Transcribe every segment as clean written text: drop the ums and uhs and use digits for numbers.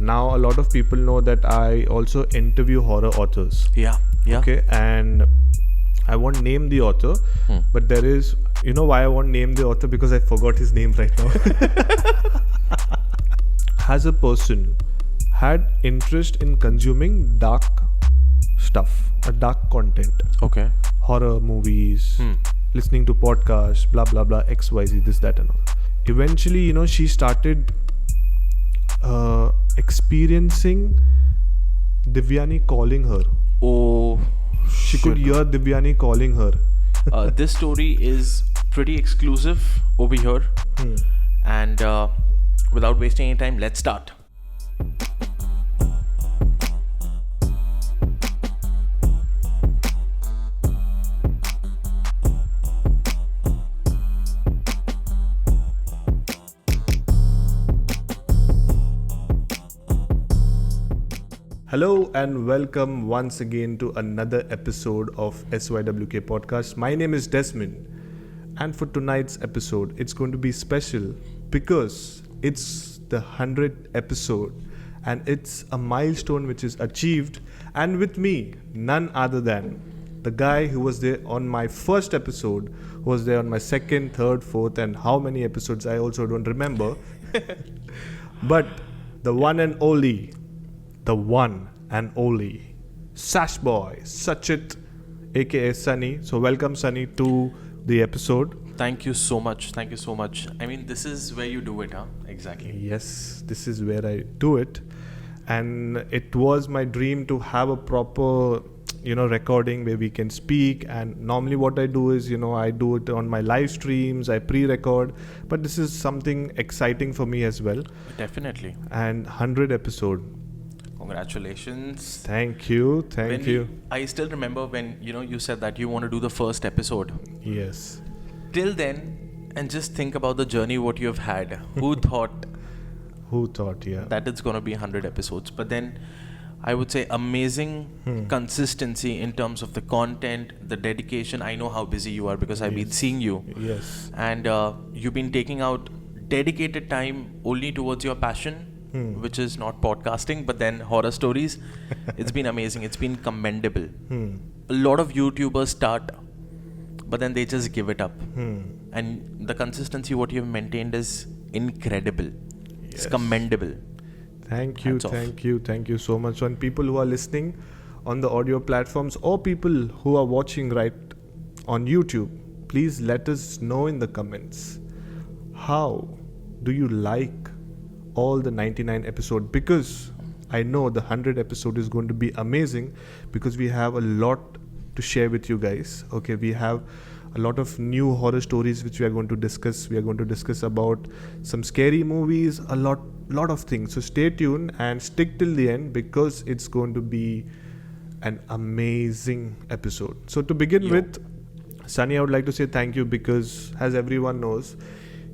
now a lot of people know that I also interview horror authors. Yeah. Okay, and I won't name the author, but there is, you know why I won't name the author? Because I forgot his name right now. Has a person had interest in consuming dark stuff or dark content? Okay. Horror movies, listening to podcasts, blah blah blah, XYZ, this, that and all. Eventually, you know, she started experiencing Divyani calling her. Oh, She could hear Divyani calling her. this story is pretty exclusive over here. And without wasting any time, let's start. Hello and welcome once again to another episode of SYWK Podcast. My name is Desmond, and for tonight's episode, it's going to be special because it's the 100th episode and it's a milestone which is achieved, and with me, none other than the guy who was there on my first episode, who was there on my second, third, fourth, and how many episodes I also don't remember. But the one and only Sash Boy, Sachit, aka Sunny. So welcome Sunny to the episode. Thank you so much. I mean, this is where you do it, huh? Exactly. Yes, this is where I do it. And it was my dream to have a proper, recording where we can speak. And normally what I do is, I do it on my live streams, I pre-record. But this is something exciting for me as well. Definitely. And 100 episode. Congratulations. Thank you. I still remember when, you said that you want to do the first episode. Yes. Till then, and just think about the journey what you have had. Who thought? Yeah. That it's going to be 100 episodes. But then, I would say amazing consistency in terms of the content, the dedication. I know how busy you are because I've been seeing you. Yes. And you've been taking out dedicated time only towards your passion. Which is not podcasting, but then horror stories. It's been amazing. It's been commendable. A lot of YouTubers start, but then they just give it up. And the consistency what you have maintained is incredible. Yes. It's commendable. Thank you so much. And people who are listening on the audio platforms or people who are watching right on YouTube, please let us know in the comments, how do you like all the 99 episode, because I know the 100 episode is going to be amazing because we have a lot to share with you guys. Okay, we have a lot of new horror stories which we are going to discuss. We are going to discuss about some scary movies, a lot of things. So stay tuned and stick till the end because it's going to be an amazing episode. So to begin with, Sunny, I would like to say thank you because, as everyone knows,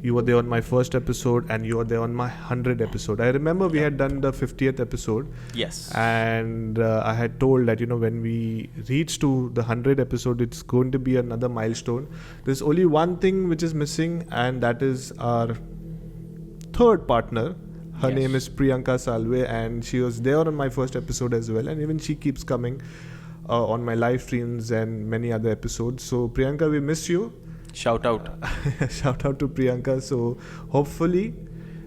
you were there on my first episode and you were there on my 100th episode. I remember we had done the 50th episode. Yes. And I had told that, when we reach to the 100th episode, it's going to be another milestone. There's only one thing which is missing, and that is our third partner. Her name is Priyanka Salve, and she was there on my first episode as well. And even she keeps coming on my live streams and many other episodes. So Priyanka, we miss you. Shout out to Priyanka. So hopefully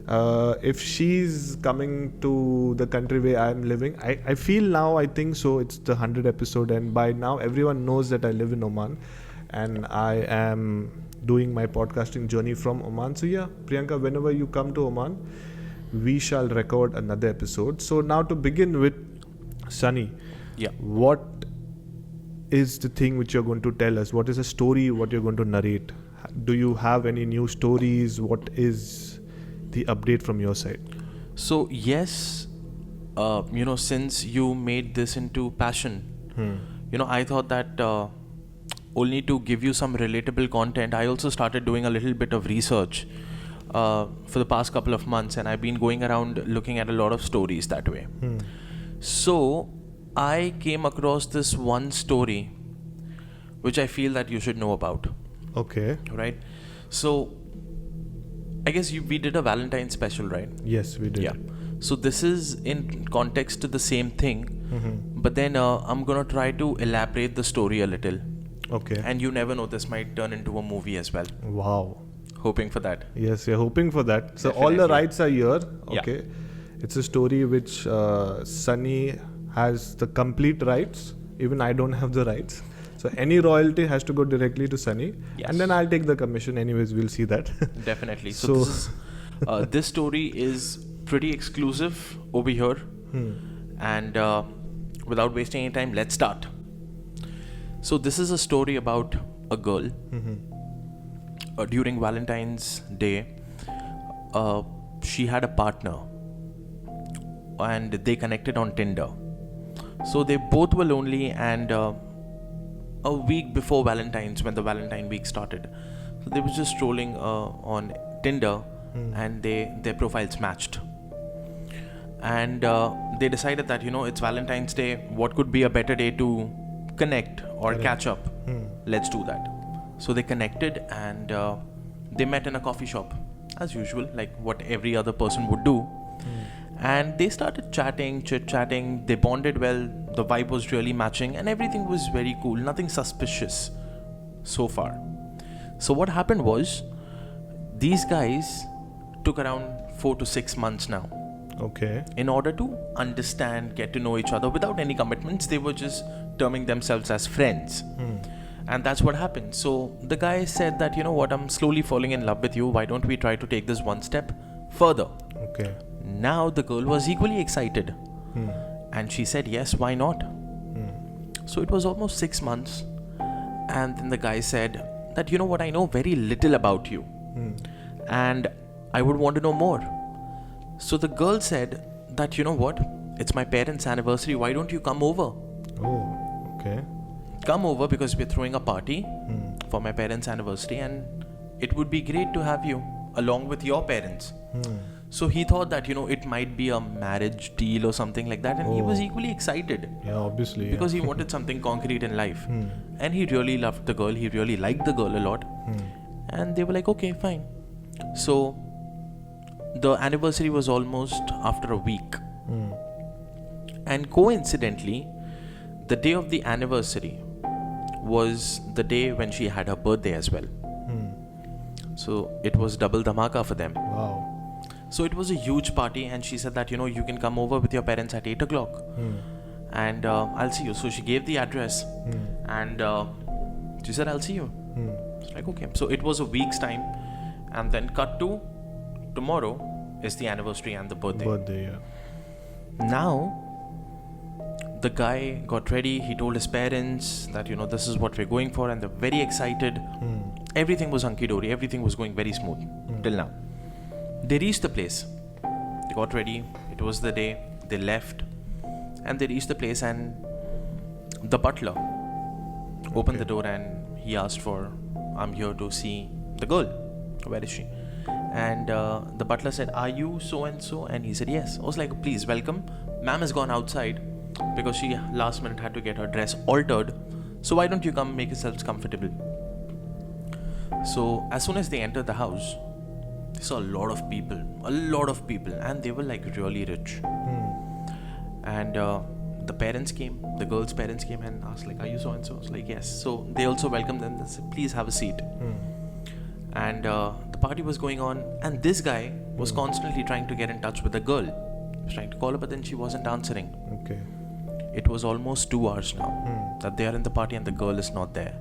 if she's coming to the country where I'm living, I feel now, I think so, it's the 100th episode, and by now everyone knows that I live in Oman and I am doing my podcasting journey from Oman. So yeah, Priyanka, whenever you come to Oman, we shall record another episode. So now to begin with, Sunny, what is the thing which you're going to tell us? What is a story what you're going to narrate? Do you have any new stories? What is the update from your side? So yes, since you made this into passion, I thought that only to give you some relatable content, I also started doing a little bit of research for the past couple of months, and I've been going around looking at a lot of stories that way. So I came across this one story which I feel that you should know about. Okay. Right? So I guess we did a Valentine's special, right? Yes, we did. Yeah. So this is in context to the same thing, but then I'm gonna try to elaborate the story a little. Okay. And you never know, this might turn into a movie as well. Wow. Hoping for that. Yes, you're hoping for that. So Definitely. all the rights are here. Yeah. Okay. It's a story which Sunny has the complete rights. Even I don't have the rights. So any royalty has to go directly to Sunny. Yes. And then I'll take the commission. Anyways, we'll see that. Definitely. So this story is pretty exclusive over here. And without wasting any time, let's start. So this is a story about a girl. During Valentine's Day, she had a partner and they connected on Tinder. So they both were lonely, and a week before Valentine's, when the Valentine week started, so they were just scrolling on Tinder and their profiles matched. And they decided that, it's Valentine's Day, what could be a better day to connect or catch up? Let's do that. So they connected and they met in a coffee shop as usual, like what every other person would do. And they started chatting, chit-chatting, they bonded well, the vibe was really matching and everything was very cool, nothing suspicious so far. So what happened was, these guys took around 4 to 6 months now. Okay. In order to understand, get to know each other without any commitments. They were just terming themselves as friends. And that's what happened. So the guy said that, I'm slowly falling in love with you. Why don't we try to take this one step further? Okay. Now the girl was equally excited. And she said, yes, why not? So it was almost 6 months. And then the guy said that, I know very little about you. And I would want to know more. So the girl said that, it's my parents' anniversary. Why don't you come over? Oh, okay. Come over because we're throwing a party for my parents' anniversary, and it would be great to have you along with your parents. So he thought that, it might be a marriage deal or something like that, and he was equally excited. Yeah, obviously. Because he wanted something concrete in life. And he really loved the girl, he really liked the girl a lot. And they were like, okay, fine. So the anniversary was almost after a week. And coincidentally, the day of the anniversary was the day when she had her birthday as well. So it was double dhamaka for them. Wow. So it was a huge party, and she said that, you can come over with your parents at 8 o'clock. And I'll see you. So she gave the address and she said, I'll see you. It's like, okay. So it was a week's time, and then cut to tomorrow is the anniversary and the birthday. Now the guy got ready. He told his parents that, this is what we're going for, and they're very excited. Everything was hunky-dory. Everything was going very smooth till now. They reached the place. They got ready. It was the day. They left, and they reached the place, and the butler opened the door, and he asked for, I'm here to see the girl. Where is she? And the butler said, are you so-and-so? And he said, yes. I was like, please welcome. Ma'am has gone outside because she last minute had to get her dress altered. So why don't you come make yourselves comfortable? So as soon as they entered the house, they saw a lot of people, and they were like really rich. And the parents came, the girl's parents came and asked like, are you so-and-so? I was like, yes. So they also welcomed them. They said, please have a seat. And the party was going on, and this guy was constantly trying to get in touch with the girl. He was trying to call her, but then she wasn't answering. Okay. It was almost 2 hours now that they are in the party and the girl is not there.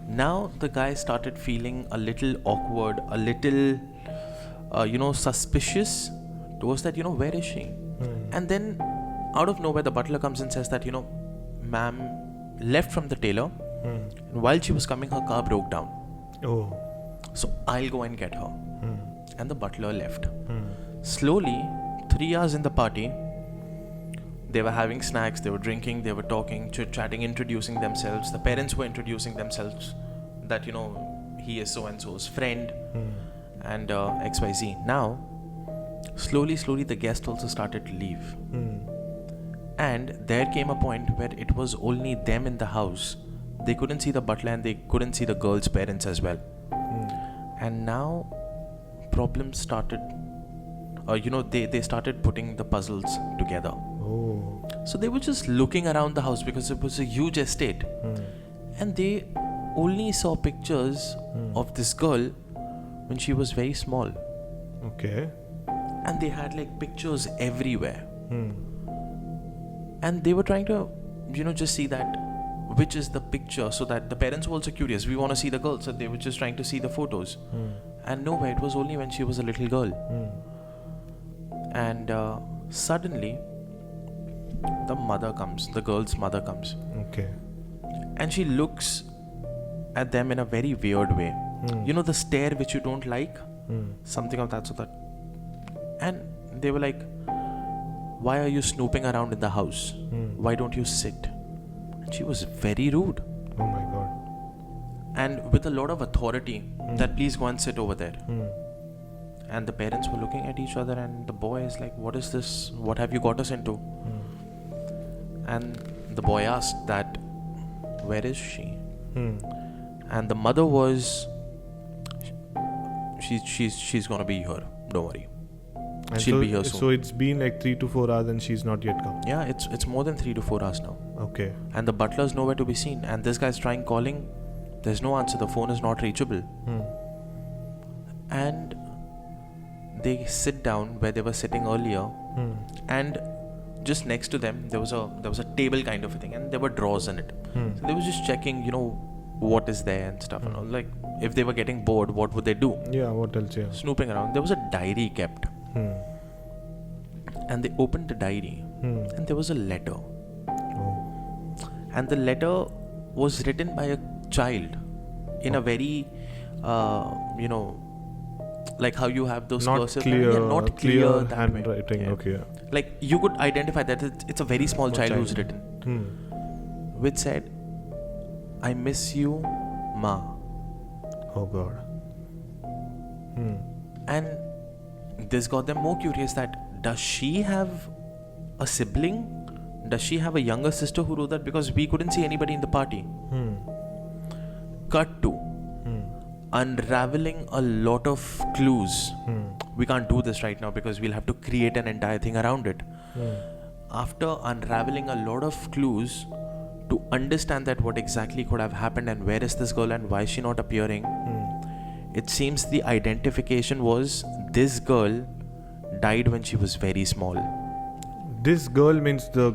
Now the guy started feeling a little awkward, a little, suspicious towards that, where is she? And then out of nowhere, the butler comes and says that, ma'am left from the tailor, and while she was coming, her car broke down. Oh. So I'll go and get her. And the butler left. Slowly, 3 hours in the party, they were having snacks, they were drinking, they were talking, chit-chatting, introducing themselves. The parents were introducing themselves that, he is so-and-so's friend and XYZ. Now, slowly, the guest also started to leave. And there came a point where it was only them in the house. They couldn't see the butler and they couldn't see the girl's parents as well. And now, problems started they started putting the puzzles together. Oh. So they were just looking around the house because it was a huge estate. And they only saw pictures of this girl when she was very small. Okay. And they had like pictures everywhere. And they were trying to, just see that which is the picture, so that the parents were also curious. We want to see the girl. So they were just trying to see the photos. And nowhere, it was only when she was a little girl. And suddenly, the girl's mother comes. Okay. And she looks at them in a very weird way. The stare which you don't like? Something of that sort. And they were like, why are you snooping around in the house? Why don't you sit? And she was very rude. Oh my God. And with a lot of authority, that please go and sit over there. And the parents were looking at each other, and the boy is like, what is this? What have you got us into? And the boy asked that, where is she? And the mother was, she's gonna be here, don't worry. And She'll be here soon. So it's been like 3 to 4 hours and she's not yet come. Yeah, it's more than 3 to 4 hours now. Okay. And the butler's nowhere to be seen. And this guy's trying calling. There's no answer. The phone is not reachable. And they sit down where they were sitting earlier. And just next to them, there was a table kind of a thing. And there were drawers in it. So they were just checking, what is there and stuff. And all. Like, if they were getting bored, what would they do? Yeah, what else? Yeah. Snooping around. There was a diary kept. And they opened the diary. And there was a letter. And the letter was written by a child in a very, like how you have those cursive, not clear handwriting. Yeah. Okay. Yeah. Like you could identify that it's a very small child who's written, which said, "I miss you, Ma." Oh God. And this got them more curious that does she have a sibling? Does she have a younger sister who wrote that? Because we couldn't see anybody in the party. Cut to unraveling a lot of clues. We can't do this right now because we'll have to create an entire thing around it. After unraveling a lot of clues to understand that what exactly could have happened and where is this girl and why is she not appearing, it seems the identification was this girl died when she was very small. This girl means the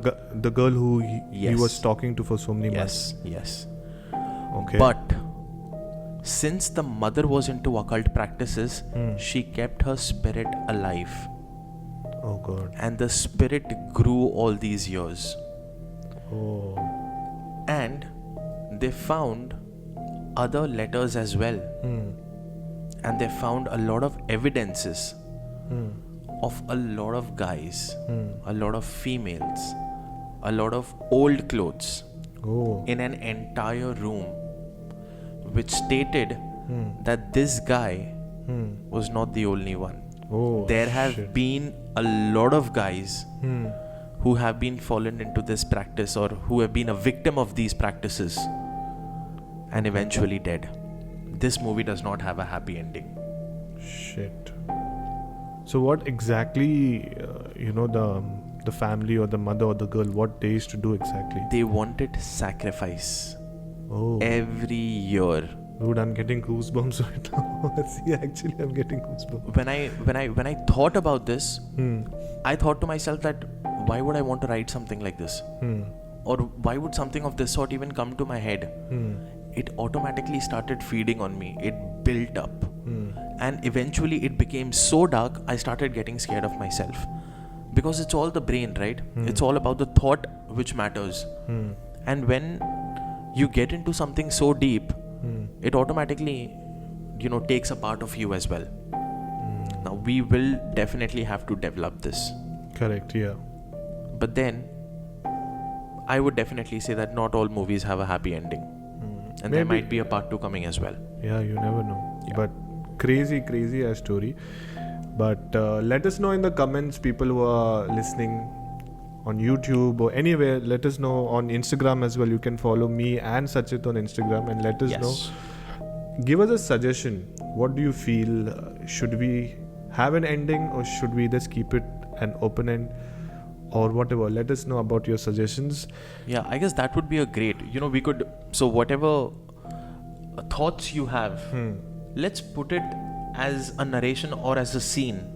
girl who he was talking to for so many months. Yes. Okay. But since the mother was into occult practices, she kept her spirit alive. Oh God. And the spirit grew all these years. Oh. And they found other letters as well. And they found a lot of evidences of a lot of guys, a lot of females, a lot of old clothes in an entire room, which stated that this guy was not the only one. There have been a lot of guys who have been fallen into this practice or who have been a victim of these practices and eventually dead. This movie does not have a happy ending. Shit. So what exactly, the family or the mother or the girl, what they used to do exactly? They wanted sacrifice. Oh. Every year. Dude, I'm getting goosebumps right now. See, actually, I'm getting goosebumps. When I thought about this, I thought to myself that why would I want to write something like this? Or why would something of this sort even come to my head? It automatically started feeding on me. It built up. And eventually it became so dark, I started getting scared of myself. Because it's all the brain, right? It's all about the thought which matters. And when you get into something so deep, it automatically, takes a part of you as well. Now, we will definitely have to develop this. Correct, yeah. But then, I would definitely say that not all movies have a happy ending. And there might be a part 2 coming as well. Yeah, you never know. Yeah. But crazy as story. But let us know in the comments, people who are listening on YouTube or anywhere. Let us know on Instagram as well. You can follow me and Sachit on Instagram and let us know. Give us a suggestion. What do you feel? Should we have an ending, or should we just keep it an open end, or whatever? Let us know about your suggestions. Yeah, I guess that would be a great, we could, so whatever thoughts you have, let's put it as a narration or as a scene.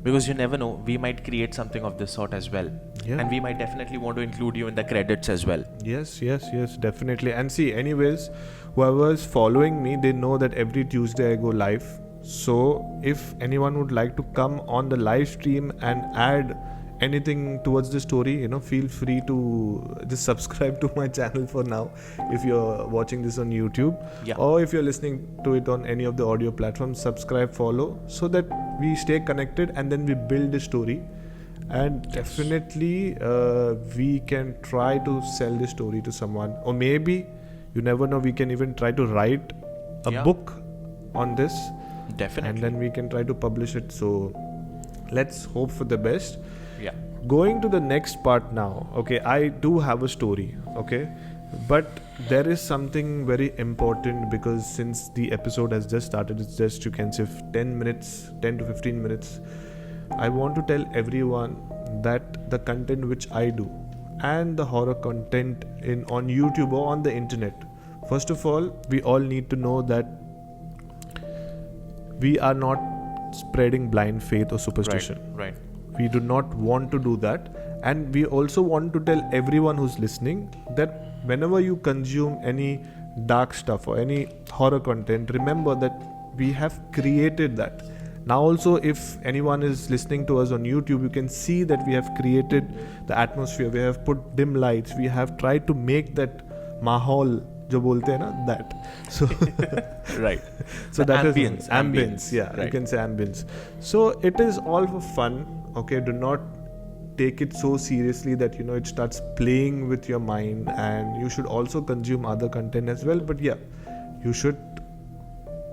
Because you never know, we might create something of this sort as well. Yeah. And we might definitely want to include you in the credits as well. Yes, definitely. And see, anyways, whoever is following me, they know that every Tuesday I go live. So if anyone would like to come on the live stream and add anything towards the story, feel free to just subscribe to my channel for now if you're watching this on YouTube. Yeah. Or if you're listening to it on any of the audio platforms, subscribe, follow, so that we stay connected and then we build a story. And definitely we can try to sell this story to someone, or maybe, you never know, we can even try to write a book on this. Definitely. And then we can try to publish it. So let's hope for the best. Yeah. Going to the next part now. Okay, I do have a story. Okay, but there is something very important, because since the episode has just started, it's just, you can say, 10 to 15 minutes. I want to tell everyone that the content which I do and the horror content on YouTube or on the internet, first of all, we all need to know that we are not spreading blind faith or superstition. Right. We do not want to do that. And we also want to tell everyone who's listening that whenever you consume any dark stuff or any horror content, remember that we have created that. Now also, if anyone is listening to us on YouTube, you can see that we have created the atmosphere. We have put dim lights. We have tried to make that mahal, jo bolte hai na, that. So Right. So the that ambience. is ambience. Yeah, right. You can say ambience. So it is all for fun. Okay, do not take it so seriously that it starts playing with your mind, and you should also consume other content as well. But yeah, you should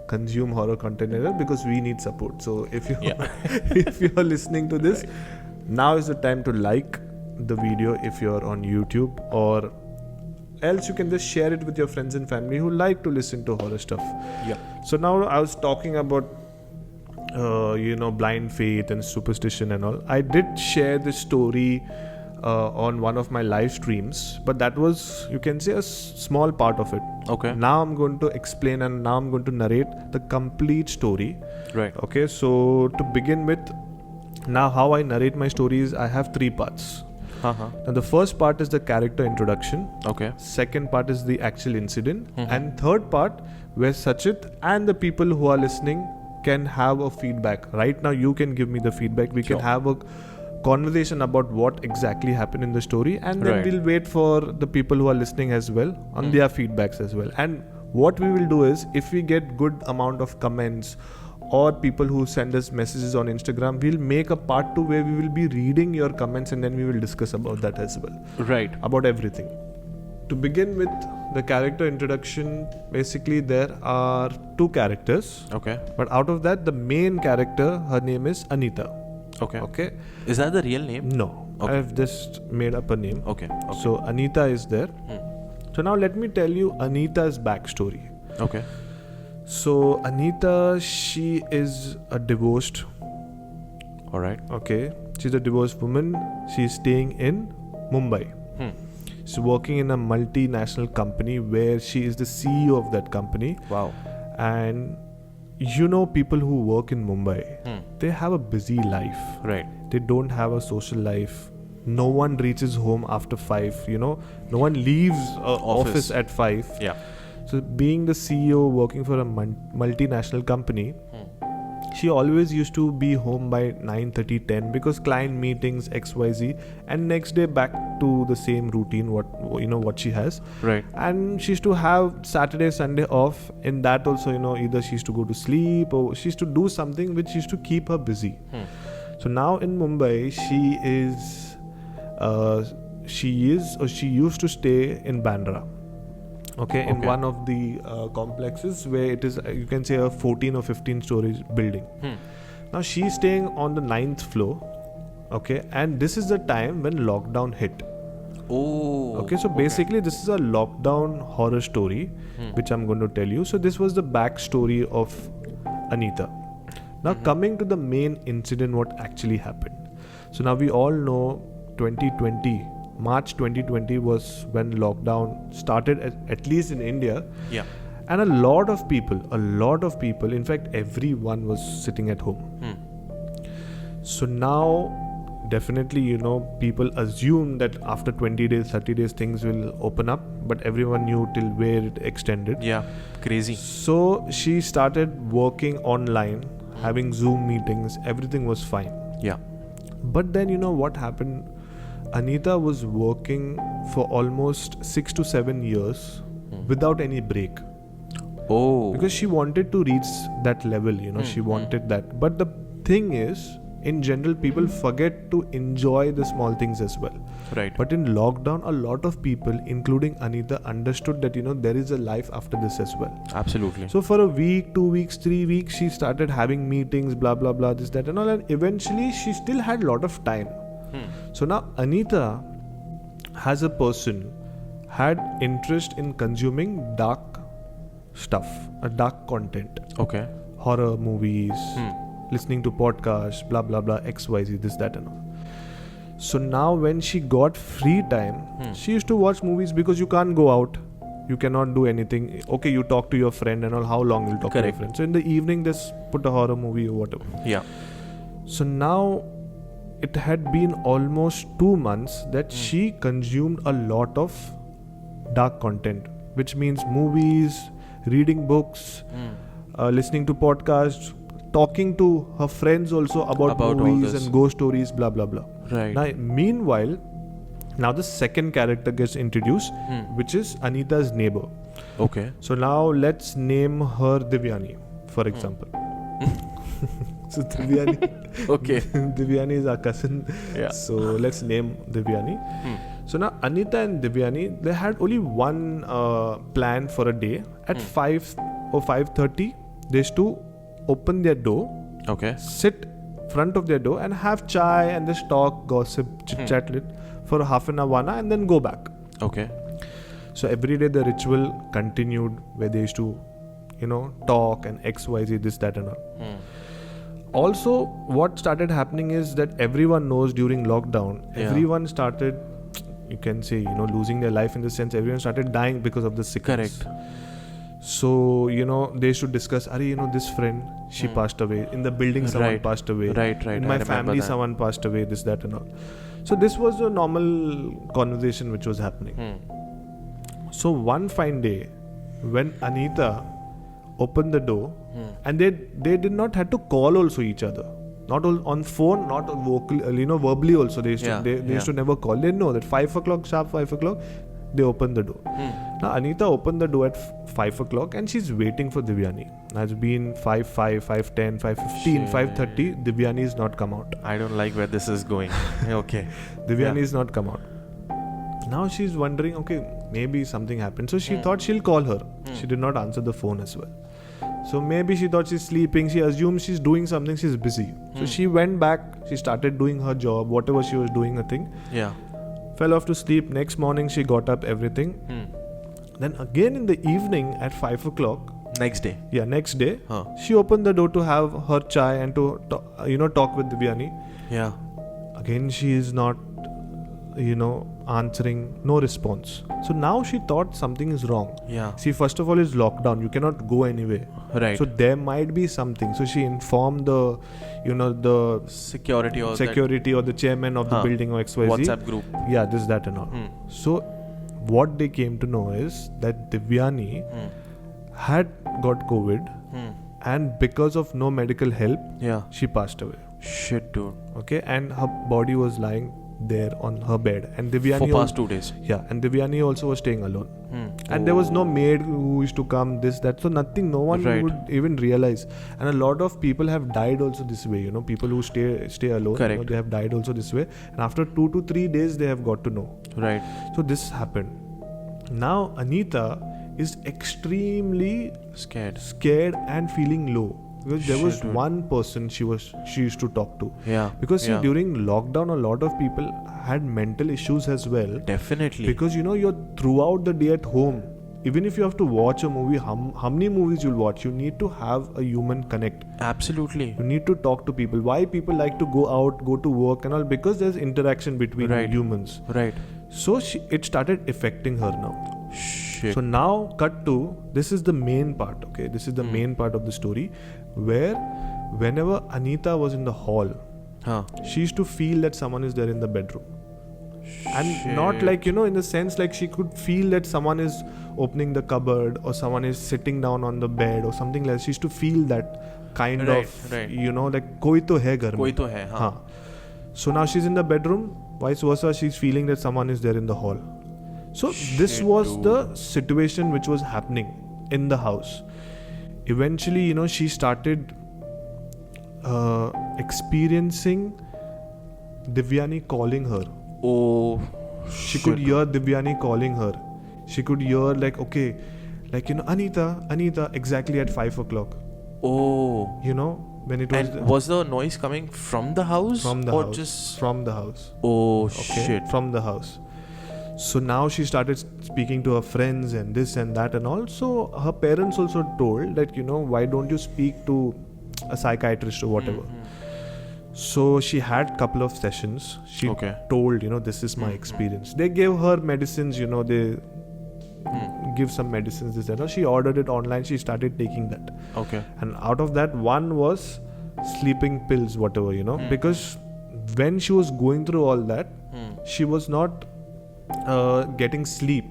consume horror content as well, because we need support. So if you if you're listening to this, now is the time to like the video if you're on YouTube, or else you can just share it with your friends and family who like to listen to horror stuff. Yeah. So now I was talking about blind faith and superstition and all. I did share this story on one of my live streams, but that was, you can say, a small part of it. Okay. Now I'm going to explain, and now I'm going to narrate the complete story. Right. Okay, so to begin with, now how I narrate my stories, I have 3 parts. Uh-huh. Now the first part is the character introduction. Okay. Second part is the actual incident. And third part, where Sachit and the people who are listening can have a feedback. Right now you can give me the feedback. We can have a conversation about what exactly happened in the story, and then we'll wait for the people who are listening as well on their feedbacks as well. And what we will do is, if we get good amount of comments or people who send us messages on Instagram, we'll make a part 2 where we will be reading your comments, and then we will discuss about that as well. Right. About everything. To begin with the character introduction, basically there are 2 characters. Okay. But out of that, the main character, her name is Anita. Okay. Is that the real name? No. Okay. I have just made up a name. Okay. So Anita is there. So now let me tell you Anita's backstory. Okay. So Anita, she is a divorced. Alright. Okay. She's a divorced woman. She's staying in Mumbai. She's working in a multinational company where she is the CEO of that company. Wow. And people who work in Mumbai, they have a busy life. Right. They don't have a social life. No one reaches home after 5. No one leaves office at 5. Yeah. So being the CEO working for a multinational company, she always used to be home by 9:30, 10 because client meetings, XYZ, and next day back to the same routine what she has. Right. And she used to have Saturday, Sunday off. In that also, either she used to go to sleep or she used to do something which used to keep her busy. So now in Mumbai, she used to stay in Bandra. Okay, in one of the complexes where it is, you can say, a 14 or 15 stories building. Now she's staying on the 9th floor. Okay, and this is the time when lockdown hit. Oh. Okay, so basically this is a lockdown horror story which I'm going to tell you. So this was the backstory of Anita. Now coming to the main incident, what actually happened. So now we all know 2020, March 2020 was when lockdown started, at least in India. Yeah. And a lot of people, in fact everyone was sitting at home. So now definitely, people assume that after 20 days, 30 days things will open up, but everyone knew till where it extended. Yeah, crazy. So she started working online, having Zoom meetings, everything was fine. Yeah. But then what happened? Anita was working for almost 6 to 7 years without any break. Oh. Because she wanted to reach that level, she wanted that. But the thing is, in general, people forget to enjoy the small things as well. Right. But in lockdown, a lot of people, including Anita, understood that, there is a life after this as well. Absolutely. So for a week, 2 weeks, 3 weeks, she started having meetings, blah, blah, blah, this, that and all. And eventually, she still had a lot of time. So now Anita, as a person, had interest in consuming dark stuff, dark content. Okay. Horror movies, listening to podcasts, blah blah blah, XYZ, this, that and all. So now when she got free time, she used to watch movies because you can't go out. You cannot do anything. Okay, you talk to your friend and all. How long you'll talk to your friend? So in the evening, just put a horror movie or whatever. Yeah. So now it had been almost 2 months that she consumed a lot of dark content, which means movies, reading books, listening to podcasts, talking to her friends also about movies and ghost stories, blah blah blah. Right. Now, meanwhile, now the second character gets introduced, which is Anita's neighbor. Okay. So now let's name her Divyani, for example. So Divyani, Okay. Divyani is our cousin. Yeah. So let's name Divyani. So now Anita and Divyani, they had only one plan for a day. At 5 or 5:30, they used to open their door, Okay. sit front of their door and have chai and just talk, gossip, chit-chat for half an hour, and then go back. Okay. So every day the ritual continued where they used to, talk and XYZ, this, that and all. Also, what started happening is that everyone knows during lockdown, everyone started, you can say, losing their life in the sense everyone started dying because of the sickness. Correct. So, they should discuss, this friend, she passed away. In the building, someone passed away. Right. In my family, someone passed away, this, that and all. So this was a normal conversation which was happening. So one fine day, when Anita opened the door, and they did not have to call also each other. Not on phone, not vocal, verbally also. They used to never call. They know that 5 o'clock, sharp 5 o'clock, they opened the door. Now Anita opened the door at 5 o'clock and she's waiting for Divyani. It's been 5:05, 5:10, 5:15, 5:30. Divyani is not come out. I don't like where this is going. Okay. Divyani is not come out. Now she's wondering, okay, maybe something happened. So she thought she'll call her. She did not answer the phone as well. So maybe she thought she's sleeping. She assumed she's doing something. She's busy. So she went back. She started doing her job, whatever she was doing, I think. Yeah. Fell off to sleep. Next morning, she got up, everything. Then again in the evening at 5 o'clock. Next day. Yeah, next day. She opened the door to have her chai and to talk with Divyani. Yeah. Again, she is not, answering, no response. So now she thought something is wrong. Yeah. See, first of all, it's lockdown. You cannot go anywhere. Right. So there might be something. So she informed the, the security or the chairman of the building or XYZ. WhatsApp group. Yeah, this, that and all. So what they came to know is that Divyani had got COVID and because of no medical help, she passed away. Shit, dude. Okay, and her body was lying there on her bed, and Divyani for past 2 days. Yeah, and Divyani also was staying alone. And there was no maid who used to come, this, that. So nothing, no one would even realize. And a lot of people have died also this way. People who stay alone. Correct. They have died also this way. And after 2 to 3 days, they have got to know. Right. So this happened. Now Anita is extremely scared and feeling low. Because there was one person she used to talk to. Yeah. Because see, during lockdown, a lot of people had mental issues as well. Definitely. Because you're throughout the day at home. even if you have to watch a movie, how many movies you'll watch, you need to have a human connect. Absolutely. You need to talk to people. Why people like to go out, go to work and all? Because there's interaction between humans. Right. So it started affecting her now. Shit. So now cut to, this is the main part, okay? This is the main part of the story, where whenever Anita was in the hall, she used to feel that someone is there in the bedroom. And not like, in the sense like she could feel that someone is opening the cupboard or someone is sitting down on the bed or something like that. She used to feel that kind of, like koi to hai ghar mein. Koi to hai, haan. So now she's in the bedroom, vice versa, she's feeling that someone is there in the hall. So this was the situation which was happening in the house. Eventually, she started experiencing Divyani calling her. Oh, she could hear Divyani calling her. She could hear like, okay, like, Anita, exactly at 5 o'clock. Oh. When it was... And was the noise coming from the house? From the house. Just... From the house. Oh, okay? shit. From the house. So now she started speaking to her friends and this and that and all. So her parents also told that, why don't you speak to a psychiatrist or whatever. So she had couple of sessions. She told, this is my experience. They gave her medicines, they give some medicines, this and all. She ordered it online. She started taking that. Okay. And out of that, one was sleeping pills, whatever, because when she was going through all that, she was not getting sleep.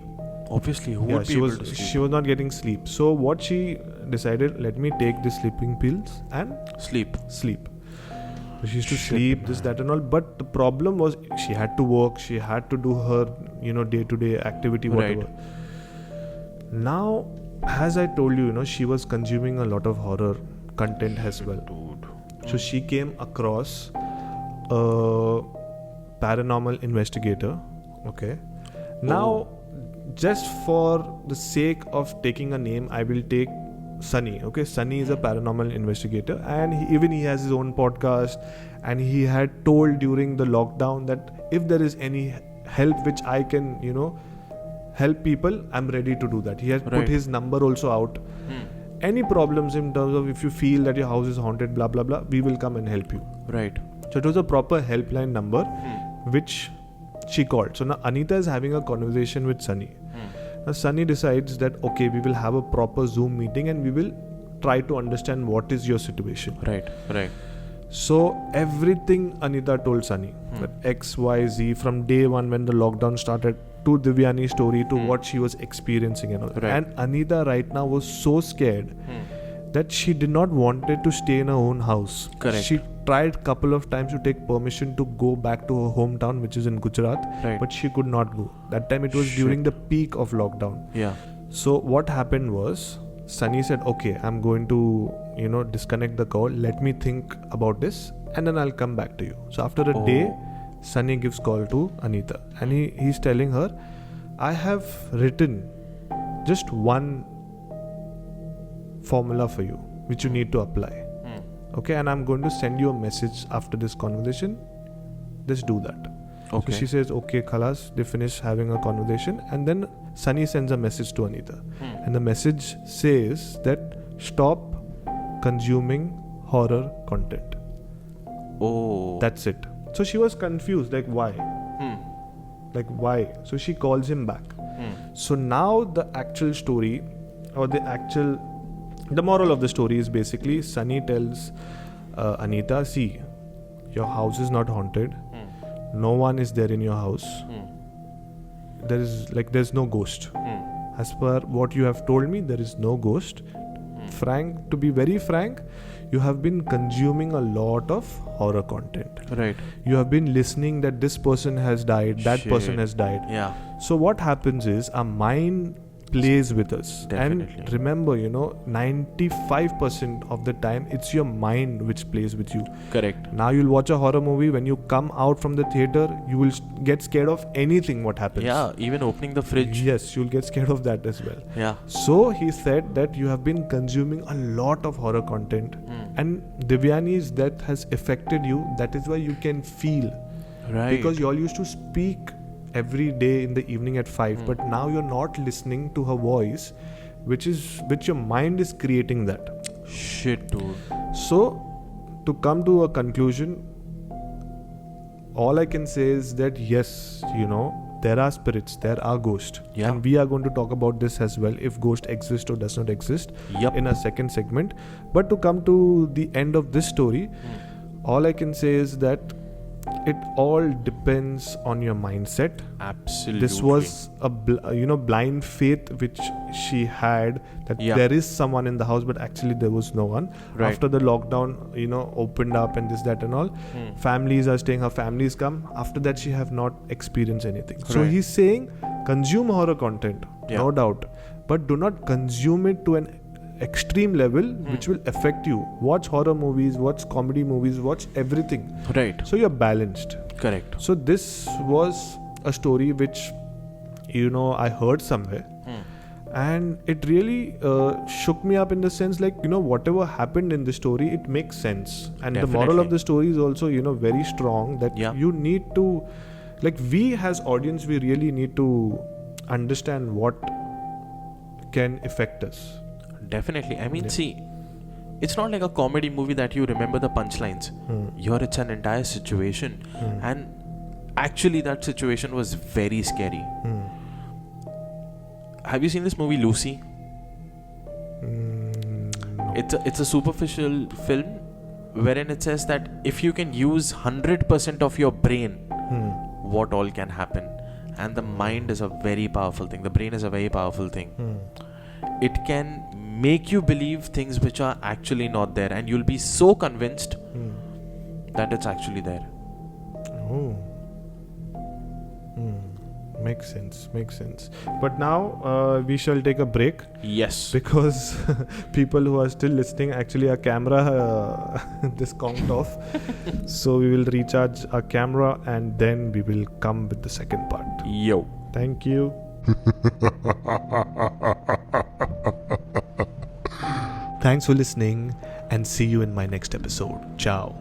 Obviously, who would be able to sleep? She was not getting sleep. So what she decided, let me take the sleeping pills and sleep. So she used to sleep, this, that and all. But the problem was she had to work. She had to do her, day-to-day activity, whatever. Right. Now, as I told you, she was consuming a lot of horror content as well. Dude. So she came across a paranormal investigator. Okay. Now, just for the sake of taking a name, I will take Sunny. Okay, Sunny is a paranormal investigator, and he has his own podcast. And he had told during the lockdown that if there is any help which I can, help people, I'm ready to do that. He has put his number also out. Any problems in terms of if you feel that your house is haunted, blah blah blah, we will come and help you. Right. So it was a proper helpline number, which she called. So now Anita is having a conversation with Sunny. Now Sunny decides that okay, we will have a proper Zoom meeting and we will try to understand what is your situation. Right. So everything Anita told Sunny, that X, Y, Z, from day one when the lockdown started, to Divyani's story, to what she was experiencing and all. Right. And Anita right now was so scared that she did not wanted to stay in her own house. Correct. She tried couple of times to take permission to go back to her hometown, which is in Gujarat, but she could not go. That time it was during the peak of lockdown. Yeah. So what happened was, Sunny said, okay, I'm going to, disconnect the call. Let me think about this and then I'll come back to you. So after a day, Sunny gives call to Anita and he's telling her, I have written just one formula for you, which you need to apply. Okay, and I'm going to send you a message after this conversation. Just do that. Okay. So she says, okay, khalas. They finish having a conversation and then Sunny sends a message to Anita. And the message says that stop consuming horror content. Oh. That's it. So she was confused, like why? Like why? So she calls him back. So now the actual story or the moral of the story is basically Sunny tells Anita, see, your house is not haunted. No one is there in your house. There's no ghost. As per what you have told me, there is no ghost. To be very frank, you have been consuming a lot of horror content. Right. You have been listening that this person has died, that person has died. Yeah. So what happens is our mind plays with us. Definitely. And remember, 95% of the time it's your mind which plays with you. Correct. Now you'll watch a horror movie. When you come out from the theater, you will get scared of anything what happens. Yeah, even opening the fridge. Yes, you'll get scared of that as well. Yeah. So he said that you have been consuming a lot of horror content and Divyani's death has affected you. That is why you can feel. Right. Because you all used to speak every day in the evening at 5, but now you're not listening to her voice, which your mind is creating that. Shit, dude. So, to come to a conclusion, all I can say is that yes, there are spirits, there are ghosts. Yeah. And we are going to talk about this as well, if ghost exists or does not exist, in a second segment. But to come to the end of this story, all I can say is that it all depends on your mindset. Absolutely. This was a blind faith which she had, that there is someone in the house, but actually there was no one. Right. After the lockdown opened up and this, that and all, families are staying, her families come. After that she have not experienced anything. So he's saying consume horror content, no doubt, but do not consume it to an extreme level which will affect you. Watch horror movies, watch comedy movies, watch everything. Right. So you're balanced. Correct. So this was a story which I heard somewhere, and it really shook me up in the sense, like, whatever happened in the story, it makes sense. And the moral of the story is also very strong, that you need to, like, we as audience, we really need to understand what can affect us. Definitely. I mean, see, it's not like a comedy movie that you remember the punchlines. Here it's an entire situation, and actually that situation was very scary. Have you seen this movie Lucy? No. It's a superficial film wherein it says that if you can use 100% of your brain, what all can happen. And the mind is a very powerful thing. The brain is a very powerful thing. It can make you believe things which are actually not there, and you'll be so convinced that it's actually there. Oh. Makes sense. But now we shall take a break. Yes. Because people who are still listening, actually our camera discount off. So we will recharge our camera and then we will come with the second part. Yo. Thank you. Thanks for listening, and see you in my next episode. Ciao.